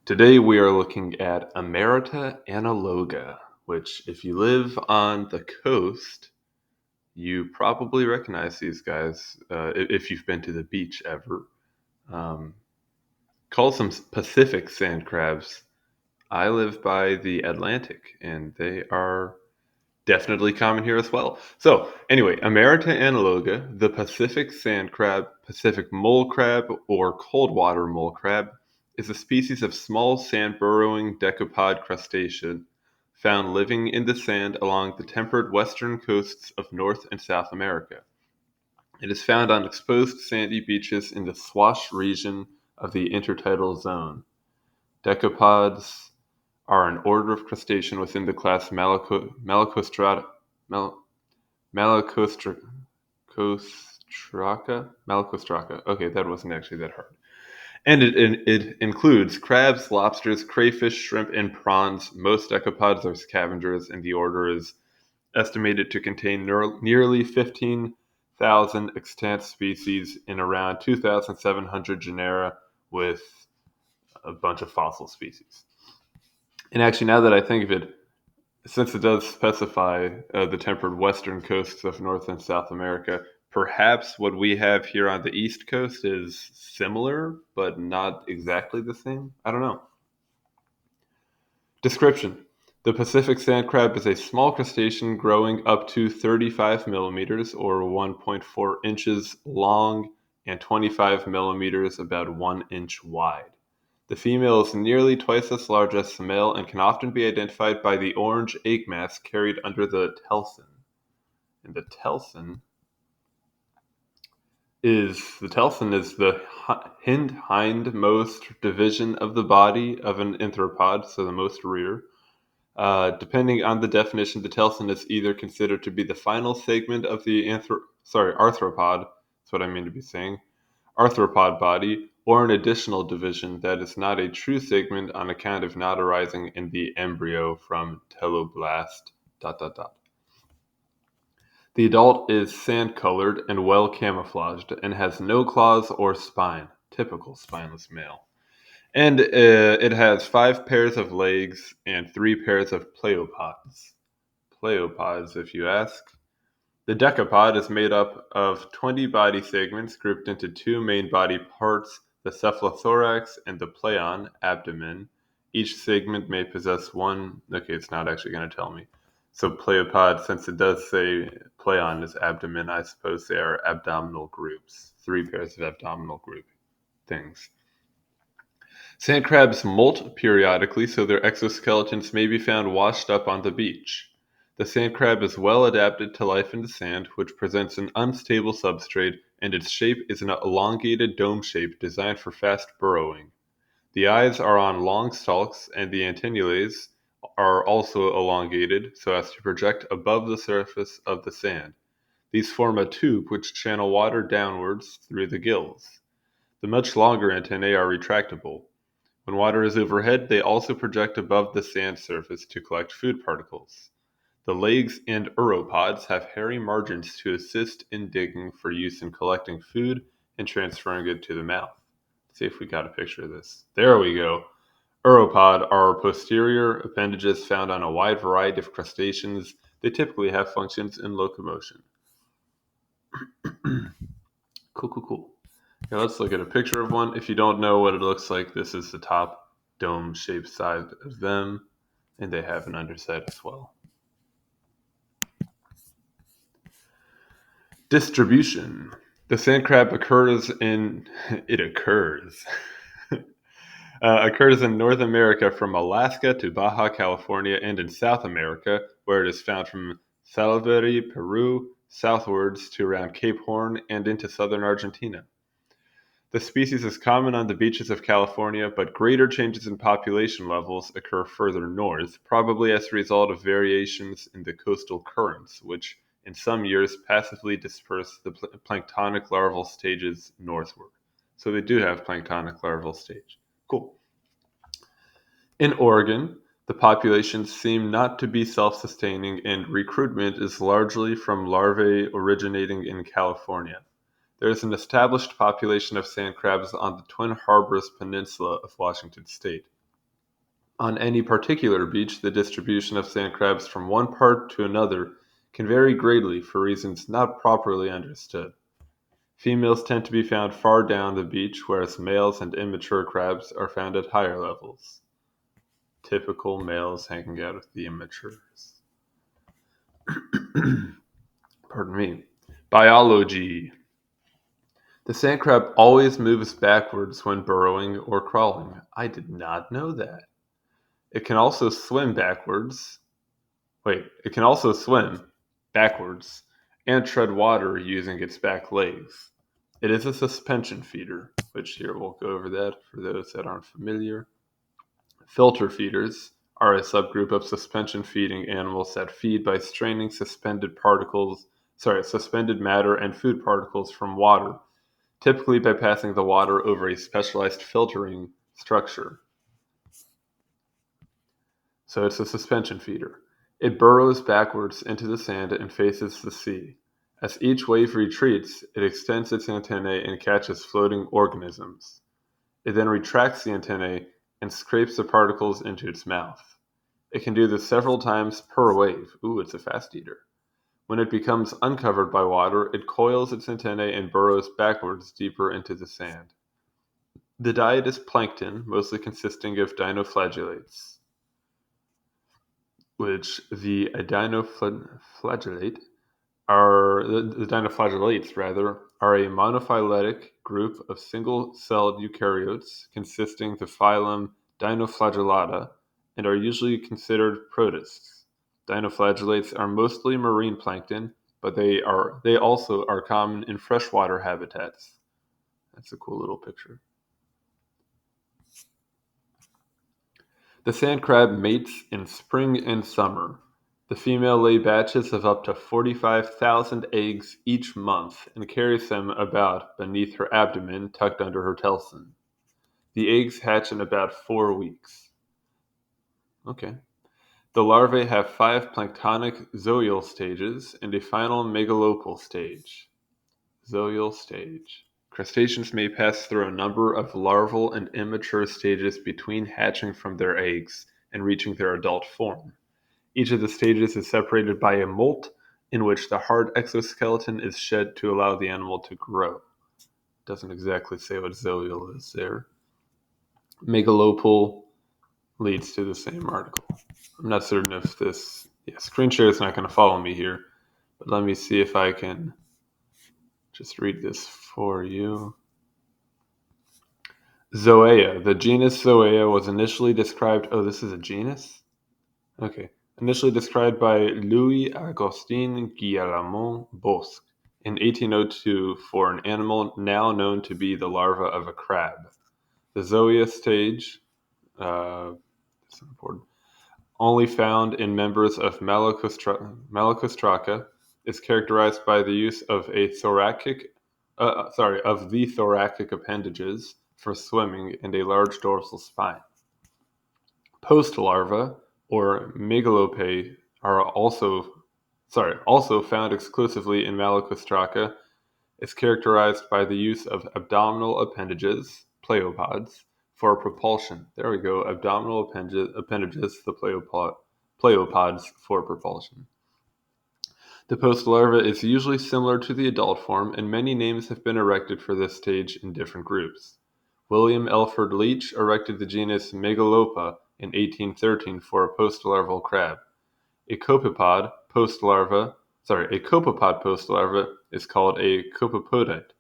Today we are looking at Emerita analoga, which, if you live on the coast, you probably recognize these guys if you've been to the beach ever. Um, Calls them Pacific sand crabs. I live by the Atlantic, and they are definitely common here as well. So, anyway, Emerita analoga, the Pacific sand crab, Pacific mole crab, or cold water mole crab, is a species of small sand burrowing decapod crustacean found living in the sand along the temperate western coasts of North and South America. It is found on exposed sandy beaches in the swash region of the intertidal zone. Decapods are an order of crustacean within the class Mal- Malacostraca. Malacostraca. Okay, that wasn't actually that hard. And it includes crabs, lobsters, crayfish, shrimp, and prawns. Most decapods are scavengers, and the order is estimated to contain nearly 15,000 extant species in around 2,700 genera, with a bunch of fossil species. And actually, now that I think of it, since it does specify the temperate western coasts of North and South America, perhaps what we have here on the East Coast is similar, but not exactly the same. I don't know. Description: the Pacific sand crab is a small crustacean growing up to 35 millimeters or 1.4 inches long and 25 millimeters, about 1 inch wide. The female is nearly twice as large as the male and can often be identified by the orange egg mass carried under the telson. And the telson is the hindmost division of the body of an anthropod, so the most rear. Depending on the definition, the telson is either considered to be the final segment of the arthropod. That's what I mean to be saying. Arthropod body, or an additional division that is not a true segment on account of not arising in the embryo from teloblast. The adult is sand-colored and well camouflaged and has no claws or spine, typical spineless male. And it has 5 pairs of legs and 3 pairs of pleopods. Pleopods, if you ask. The decapod is made up of 20 body segments grouped into 2 main body parts, the cephalothorax and the pleon, abdomen. Each segment may possess one. Okay, it's not actually going to tell me. So pleopod, since it does say pleon is abdomen, I suppose they are abdominal groups. 3 pairs of abdominal group things. Sand crabs molt periodically, so their exoskeletons may be found washed up on the beach. The sand crab is well adapted to life in the sand, which presents an unstable substrate, and its shape is an elongated dome shape designed for fast burrowing. The eyes are on long stalks, and the antennae are also elongated so as to project above the surface of the sand. These form a tube which channel water downwards through the gills. The much longer antennae are retractable. When water is overhead, they also project above the sand surface to collect food particles. The legs and uropods have hairy margins to assist in digging for use in collecting food and transferring it to the mouth. Let's see if we got a picture of this. There we go. Uropod are posterior appendages found on a wide variety of crustaceans. They typically have functions in locomotion. Cool. Now let's look at a picture of one. If you don't know what it looks like, this is the top dome-shaped side of them, and they have an underside as well. Distribution. The sand crab occurs in occurs in North America from Alaska to Baja California, and in South America, where it is found from Salvador, Peru, southwards to around Cape Horn and into southern Argentina. The species is common on the beaches of California, but greater changes in population levels occur further north, probably as a result of variations in the coastal currents, which in some years passively disperse the planktonic larval stages northward. So they do have planktonic larval stage. Cool. In Oregon, the populations seem not to be self-sustaining, and recruitment is largely from larvae originating in California. There is an established population of sand crabs on the Twin Harbors Peninsula of Washington state. On any particular beach, the distribution of sand crabs from one part to another can vary greatly for reasons not properly understood. Females tend to be found far down the beach, whereas males and immature crabs are found at higher levels. Typical males hanging out with the immatures. Pardon me. Biology. The sand crab always moves backwards when burrowing or crawling. I did not know that. It can also swim backwards. It can also swim backwards and tread water using its back legs. It is a suspension feeder, which here we'll go over that for those that aren't familiar. Filter feeders are a subgroup of suspension feeding animals that feed by straining suspended matter and food particles from water, typically by passing the water over a specialized filtering structure. So it's a suspension feeder. It burrows backwards into the sand and faces the sea. As each wave retreats, it extends its antennae and catches floating organisms. It then retracts the antennae and scrapes the particles into its mouth. It can do this several times per wave. Ooh, it's a fast eater. When it becomes uncovered by water, it coils its antennae and burrows backwards deeper into the sand. The diet is plankton, mostly consisting of dinoflagellates, which the dinoflagellates are a monophyletic group of single-celled eukaryotes consisting the phylum Dinoflagellata and are usually considered protists. Dinoflagellates are mostly marine plankton, but they also are common in freshwater habitats. That's a cool little picture. The sand crab mates in spring and summer. The female lays batches of up to 45,000 eggs each month and carries them about beneath her abdomen tucked under her telson. The eggs hatch in about 4 weeks. Okay. The larvae have 5 planktonic zoial stages and a final megalopal stage. Zoial stage. Crustaceans may pass through a number of larval and immature stages between hatching from their eggs and reaching their adult form. Each of the stages is separated by a molt in which the hard exoskeleton is shed to allow the animal to grow. Doesn't exactly say what zoial is there. Megalopal leads to the same article. I'm not certain if this... screen share is not going to follow me here, but let me see if I can just read this for you. Zoea. The genus Zoea was initially described... Oh, this is a genus? Okay. Initially described by Louis-Augustin Guillamon Bosc in 1802 for an animal now known to be the larva of a crab. The Zoea stage, that's important, only found in members of Malacostraca, is characterized by the use of the thoracic appendages for swimming and a large dorsal spine. Post-larvae, or megalopae, are also found exclusively in Malacostraca, is characterized by the use of abdominal appendages, pleopods, for propulsion. There we go, abdominal appendages, the pleopods for propulsion. The post-larva is usually similar to the adult form, and many names have been erected for this stage in different groups. William Elford Leach erected the genus Megalopa in 1813 for a post-larval crab. A copepod post-larva is called a copepodite.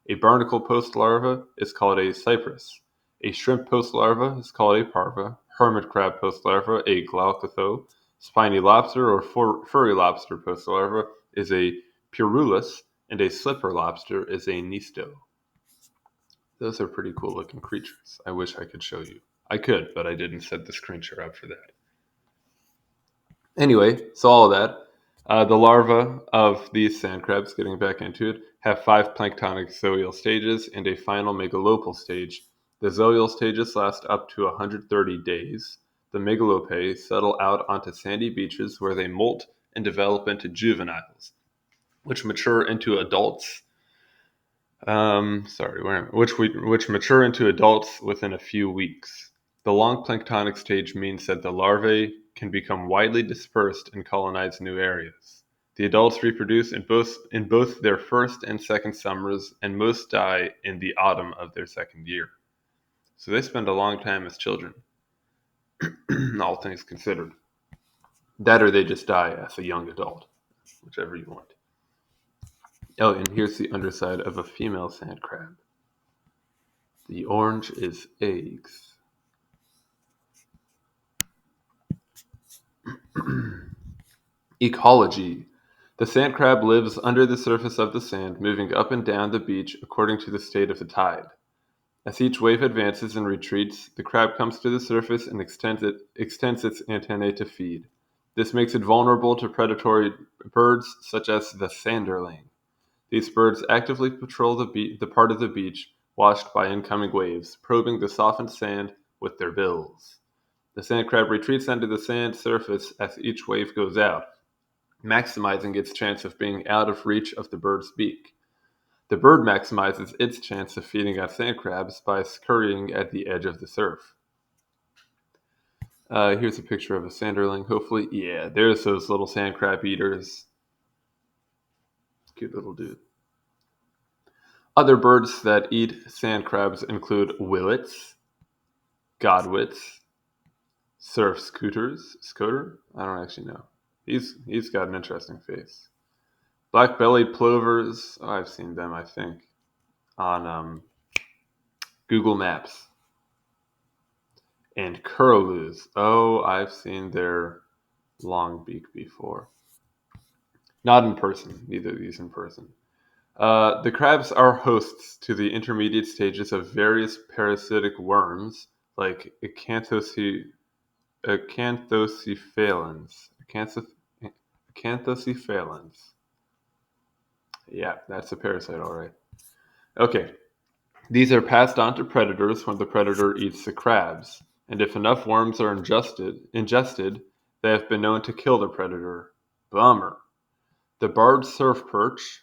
A barnacle post-larva is called a cypress. A shrimp post-larva is called a parva. Hermit crab post-larva, a glaucotho. Spiny lobster or furry lobster post-larva is a purulus, and a slipper lobster is a nisto. Those are pretty cool looking creatures. I wish I could show you. I could, but I didn't set the screen share up for that. Anyway, so all of that. The larvae of these sand crabs, getting back into it, have 5 planktonic zoial stages and a final megalopal stage. The zoial stages last up to 130 days. The megalopae settle out onto sandy beaches where they molt and develop into juveniles, which mature into adults. Which mature into adults within a few weeks. The long planktonic stage means that the larvae can become widely dispersed and colonize new areas. The adults reproduce in both their first and second summers, and most die in the autumn of their second year. So they spend a long time as children, all things considered. That or they just die as a young adult, whichever you want. Oh, and here's the underside of a female sand crab. The orange is eggs. Ecology. The sand crab lives under the surface of the sand, moving up and down the beach according to the state of the tide. As each wave advances and retreats, the crab comes to the surface and extends its antennae to feed. This makes it vulnerable to predatory birds such as the sanderling. These birds actively patrol the part of the beach washed by incoming waves, probing the softened sand with their bills. The sand crab retreats under the sand surface as each wave goes out, maximizing its chance of being out of reach of the bird's beak. The bird maximizes its chance of feeding on sand crabs by scurrying at the edge of the surf. Here's a picture of a sanderling, hopefully. Yeah, there's those little sand crab eaters. Cute little dude. Other birds that eat sand crabs include willets, godwits, surf scoter? I don't actually know. He's got an interesting face. Black-bellied plovers, oh, I've seen them, I think, on Google Maps. And curlews, oh, I've seen their long beak before. Not in person, neither of these in person. The crabs are hosts to the intermediate stages of various parasitic worms like acanthocephalans. Acanthocephalans. Yeah, that's a parasite, all right. Okay, these are passed on to predators when the predator eats the crabs, and if enough worms are ingested, they have been known to kill the predator. Bummer. The barred surf perch,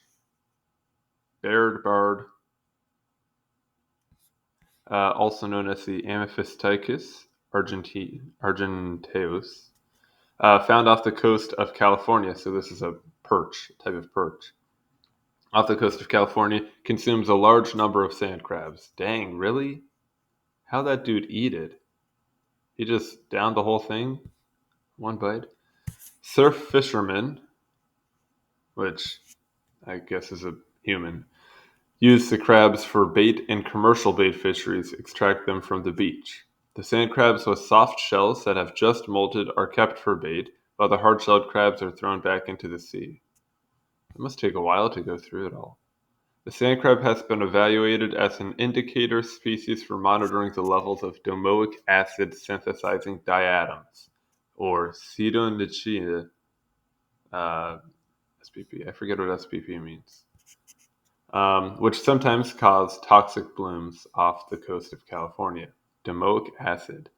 barred, also known as the Amphistachys argenteus, found off the coast of California. So this is a perch, type of perch. Off the coast of California, consumes a large number of sand crabs. Dang, really? How'd that dude eat it? He just downed the whole thing? One bite? Surf fishermen, which I guess is a human, use the crabs for bait and commercial bait fisheries extract them from the beach. The sand crabs with soft shells that have just molted are kept for bait, while the hard-shelled crabs are thrown back into the sea. It must take a while to go through it all. The sand crab has been evaluated as an indicator species for monitoring the levels of domoic acid synthesizing diatoms, or cetonuclear SPP. I forget what SPP means. Which sometimes cause toxic blooms off the coast of California. Domoic acid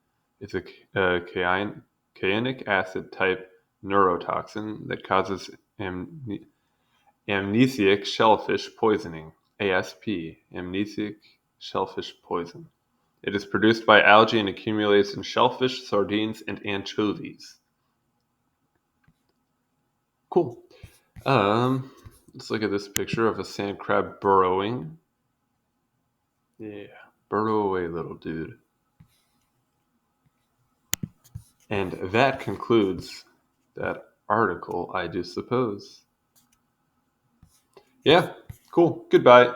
is a cyanuric acid type neurotoxin that causes amnesiac shellfish poisoning, ASP, amnesiac shellfish poison. It is produced by algae and accumulates in shellfish, sardines, and anchovies. Cool. Let's look at this picture of a sand crab burrowing. Yeah, burrow away, little dude. And that concludes that article, I do suppose. Yeah, cool. Goodbye.